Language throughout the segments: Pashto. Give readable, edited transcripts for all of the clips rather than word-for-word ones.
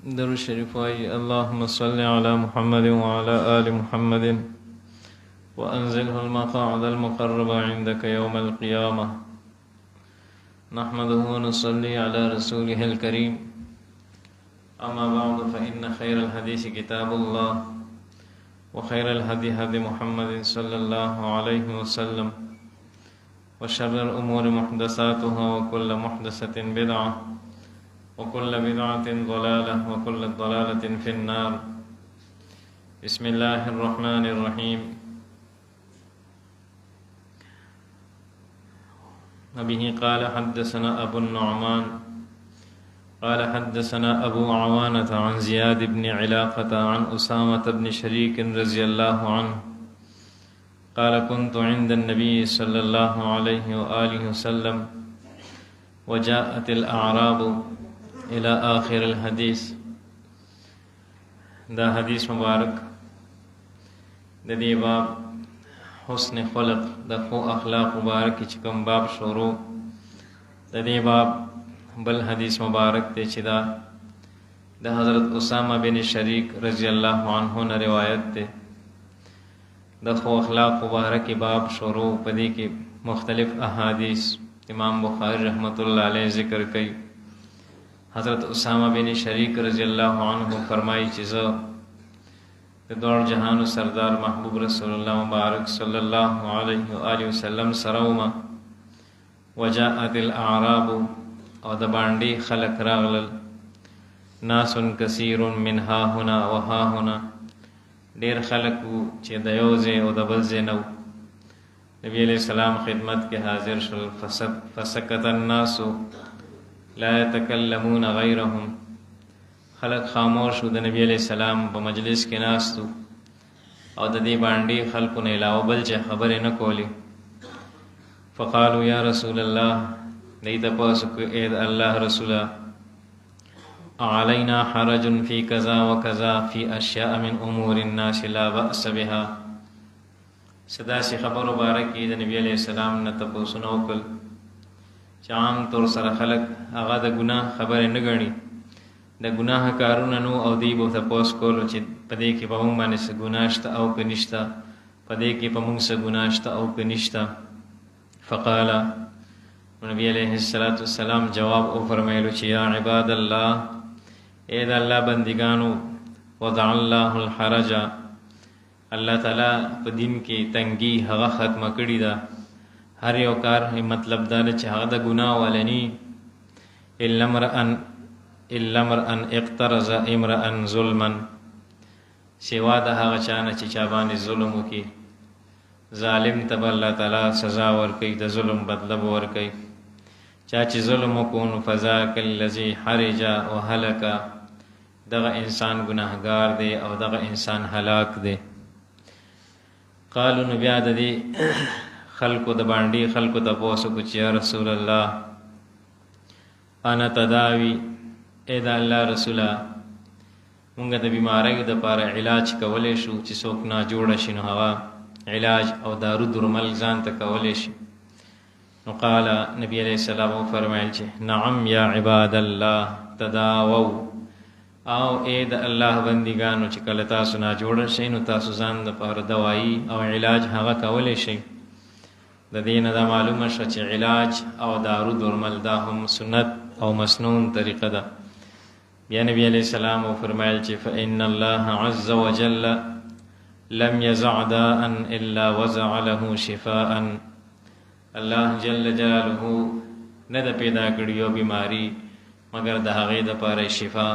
درود شریف وای اللهم صل على محمد وعلى آل محمد وأنزله المقاعد المقرب عندك يوم القيامة. نحمده ونصلي على رسوله الكريم. أما بعد فإن خير الحديث كتاب الله وخير الهدي هدي محمد صلى الله عليه وسلم وشر الأمور محدثاتها وكل محدثة بدعة وكل بدعة ضلالة وكل ضلالة في النار. بسم الله الرحمن الرحيم. وبه قال حدثنا أبو النعمان قال حدثنا أبو عوانة عن زياد بن علاقة عن أسامة بن شريك رضي الله عنه قال كنت عند النبي صلى الله عليه وآله وسلم وجاءت الأعراب الى آخر الحديث. دا حدیث مبارک د دې باب حسن خلق د خو اخلاق مبارک چې کوم باب شروع د دې باب بل حدیث مبارک ته چې دا د حضرت اسامه بن شریک رضی الله عنه نه روایت ده. د خو اخلاق مبارک باب شروع پدې کې مختلف احادیث امام بخاری رحمت الله علیه ذکر کوي. حضرت اسامہ بن شریک رضی اللہ عنہ فرمائی چې زه د دوړ جهانو سردار محبوب رسول الله مبارک صلی الله علیه و آله وسلم سره وم. وجاءت الاعراب او د باندې خلق راغلل. ناس کثیر من ها هنا و ها هنا ډیر خلق چې د یو ځای او د بل ځای نو. نبی علیہ السلام خدمت کې حاضر شول. فسکت الناس لا يتكلمون غيرهم. خلق خاموش د نبی علیہ السلام په مجلس کې ناستو او د دې باندې خلقو نه علاوه بل چې خبرې نه کولی. فقالوا یا رسول الله دې تاسو کو اې الله رسوله علينا حرج في كذا وكذا في اشياء من امور الناس لا باس بها. صدا سی خبر مبارک د نبی علیہ السلام نه تاسو نو کول چې عام طور سره خلق هغه د ګناه خبره نه غني. د ګناه کارونه نو او دی به تاسو کول چې پدې کې په موږ باندې څه ګناه شته او که نشته، پدې کې په موږ څه ګناه شته او که نشته. فقال نبی علیہ الصلوۃ والسلام جواب او فرمایلو چې یا عباد الله اے د الله بندگانو وضع الله الحرج الله تعالی په دین کې تنګي هغه ختمه کړی ده. هر یو کار مطلب دا چې هغه د ګناه ولني. الا امرأن اقترض امرأن ظلما سوا د هغه چانه چې چا باندې ظلم وکي. ظالم ته الله تعالی سزا ورکوي، د ظلم بدله ورکوي. چا چې ظلم وکړو فذاک الذی حرج وهلك دغه انسان ګناهګار دی او دغه انسان هلاک دی. قالو نو بیا د دې خلقو د باندې خلقو ته پوسو کو چې یا رسول الله انا تداوی اے دا الله رسوله مونږ د بیماری د لپاره علاج کولای شو چې څوک نه جوړ شي نو هغه علاج او دارو درمل ځان ته کولای شي. نو قال نبی علیہ السلام فرمایل چې نعم یا عباد الله تداووا او اے د الله بندگانو چې کله تاسو نه جوړ شئ نو تاسو ځان د لپاره دوايي او علاج هغه کولای شئ. د دین دا معلومه شو چې علاج او دارو درمل دا هم سنت او مسنون طریقه ده. بیا نبی علیہ السلام فرمایل چې فإن الله عز وجل لم يزع داء الا وزع له شفاء. الله جل جلاله نه د پیدا کړیو بیماری مگر د هغې د لپاره شفا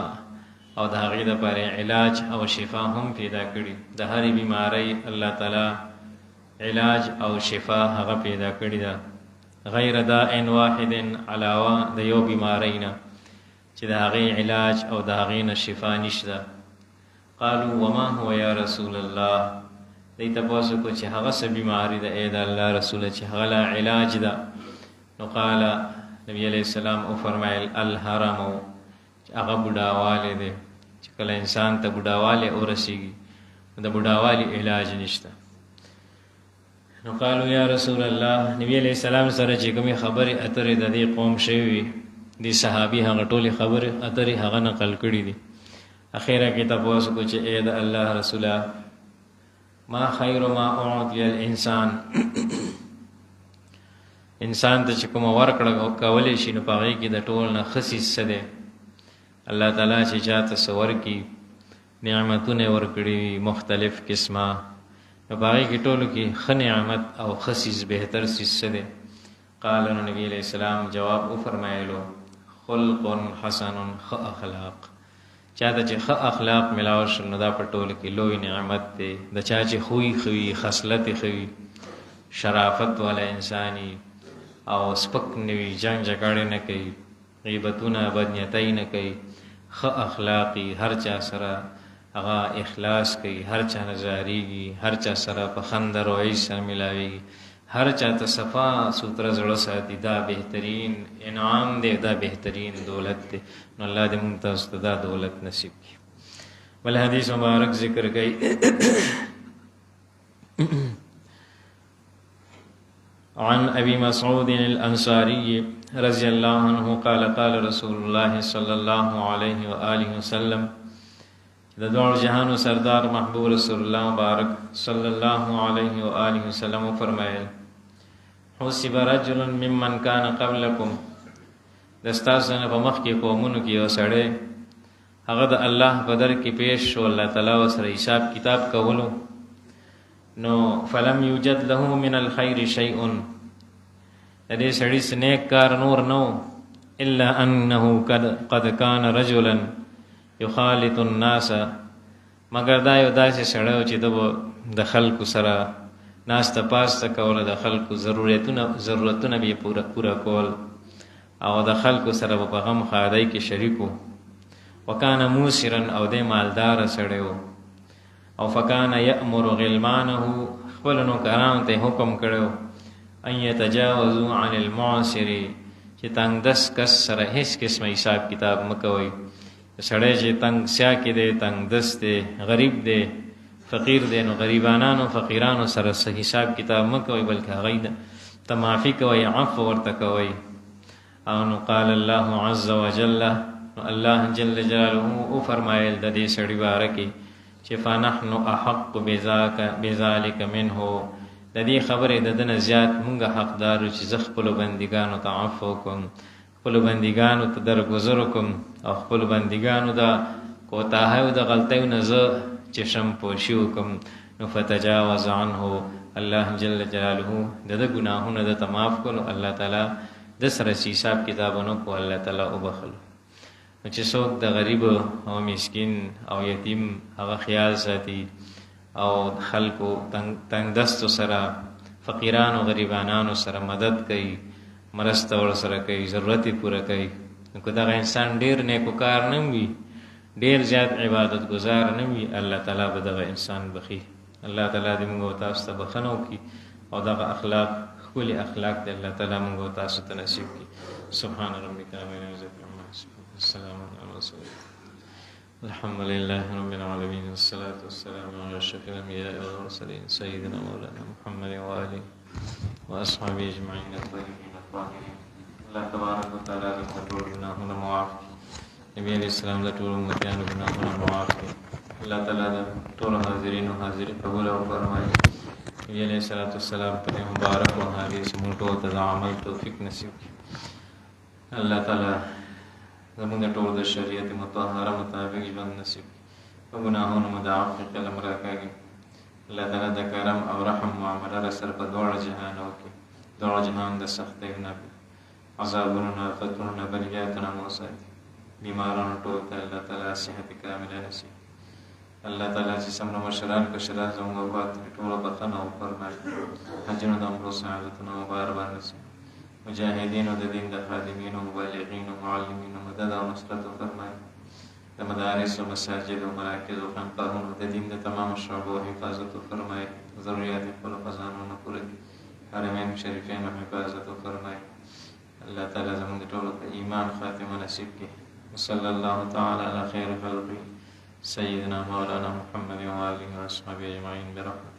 او د هغې د لپاره علاج او شفا هم پیدا کړي. د هرې بیماری الله تعالی علاج او شفا هغه پیدا کړی ده. غیر داء واحد علاوه د یو بیماری نه چې د هغې علاج او د هغې نه شفا نشته. قالوا وما هو یا رسول الله دی تاسو کو چې هغه څه بیماری ده اې د الله رسول چې هغه لا علاج ده. نو قال نبی علیہ السلام او فرمایل الحرم هغه بډاواله ده چې کله انسان ته بډاواله ورسیږي د بډاوالی علاج نشته. نو قالو یا رسول الله نبی علیہ السلام سره چې کومې خبرې اترې د دې قوم شوي دي صحابي هغه ټولې خبرې اترې هغه نقل کړي دي. اخیره کې تاسو کو چې اې د الله رسوله ما خیر ما اعطي الانسان انسان ته چې کوم ورکړه کولې شي نو پاره کې د ټول نه خصيص څه ده الله تعالی چې چاته سور کی نعمتونه ورکړي مختلف قسمه نو پاره کې ټولو کې خ نعمت او خصيص بهتر څه ده قال نبی علیہ السلام جواب او فرمایلو خلق حسن خ اخلاق چاته چې خ اخلاق ملاو شل نو دا په ټولو کې لوی نعمت ده د چا چې خوې خصلت خوې شرافت والا انساني او سپک نوی جنگ جګړه نه کوي غیبتونه بدنیتای نه کوي خ اخلاقی هر چا سره هغه اخلاص کوي هر چا نظریږي هر چا سره په خندر او ایسه ملاوي هر چا ته صفا سوتره زړه ساتي دا بهترین انعام دی دا بهترین دولت دی نو الله دې موږ ته دا دولت نصیب کړي بل حدیث مبارک ذکر کوي عن أبي مسعود الأنصاري رضي الله عنه قال قال رسول الله صلى الله عليه وآله وسلم د دوه جهانو سردار محبوب رسول الله مبارک صلی الله علیه و آله وسلم فرمایل حسب رجل ممن كان قبلكم دستاسنه په مخ کې قومونو کې یو سړی هغه د الله په در کې پیش شو الله تعالی سره حساب کتاب کولو نو فلم يوجد له من الخير شيء دې سړی سنیک کار نور نو الا انه قد كان رجلا يخالط الناس مگر دا یو داسې سړی چې د خلکو سره ناسته پاسته کوله د خلکو ضرورتونه به پورا کول او د خلکو سره په غم خادای کې شریکو وکانه موسرا او د مالدار سړی او فکان یأمر غلمانه خپل نوکرانو ته حکم کړو ان يتجاوزوا عن المعسر چې تنگ دس کس سره هیڅ قسمه حساب کتاب مکوي سړی چې تنگ سیا کې دی تنگ دس دی غریب دی فقیر دی نو غریبانانو فقیرانو سره حساب کتاب مکوي بلکې هغه ته معافي کوي عفو ورته کوي او نو قال الله عز وجل الله جل جلاله او فرمایل د دې سړي باره کې چې فنحن احق بذلك منه د دې خبرې د دنه زیات مونږه حقدار چې زه خپل بندګانو ته عفو کوم خپل بندګانو ته درگذر کوم او خپل بندګانو دا کوتاه او د غلطیو نه زه چې شم پوښیو کوم نو فتجاوز عنه الله جل جلاله د ګناهونو د معاف کولو الله تعالی د سره حساب کتابونو کو الله تعالی وبخلو چې څوک د غریب او مسکین او یتیم هغه خیال ساتي او خلکو تنگ دستو سره فقیرانو غریبانانو سره مدد کوي مرسته ور سره کوي ضرورت پوره کوي نو دا انسان ډیر نیکوکار نه وي ډیر زیات عبادت گزار نه وي الله تعالی به دا انسان بخي الله تعالی دې موږ تاسو ته بخنو کی او دا اخلاق خپل اخلاق دې الله تعالی موږ تاسو ته نصیب کی سبحان ربک رب العزة عما يصفون السلام على المرسلين الحمد لله رب العالمين والصلاة والسلام على أشرف الأنبياء والمرسلين سيدنا مولانا محمد وآله وأصحابه أجمعين الطيبين الطاهرين الله تبارك وتعالى لكم گناهونه معاف نبی علیہ السلام د ټول امتیانو گناهونه معاف کړي الله تعالی د ټول حاضرینو حاضر قبول او فرمایي نبی علیہ السلام په مبارک او حدیث موږ ته د عمل توفیق نصیب کړي الله تعالی زموږ ټول د شریعت مطهره مطابق ژوند نصیب او ګناهونو مضاعف قلم راکړي الله تعالی د کرم او رحم معامله سره په دوه جهانو کې دوه جهان د سختۍ نه عذابونو نه فتنو نه بلیاتونو موساتي بیمارانو ټول ته الله تعالی صحت کامله نصیب الله تعالی چې څومره مشران کشران زموږ وفات ټول بخنه او فرمایي حجونو د عمرو سعادتونو بار نصیب مجاهدین او د دین د خادمین او مبلغین او معلمین او مدد او نصرت فرمایي د مدارس او مساجد او مراکز او خانقاهونو د دین د تمام شعب او حفاظت فرمایي ضرورت خپل خزانو پوره حرمین شریفین او حفاظت فرمایي الله تعالی زموږ ټول ته ایمان خاتمه نصیب کړي وصلی الله تعالی علی خیر خلقه سیدنا مولانا محمد و آله و اصحابه اجمعین برحمته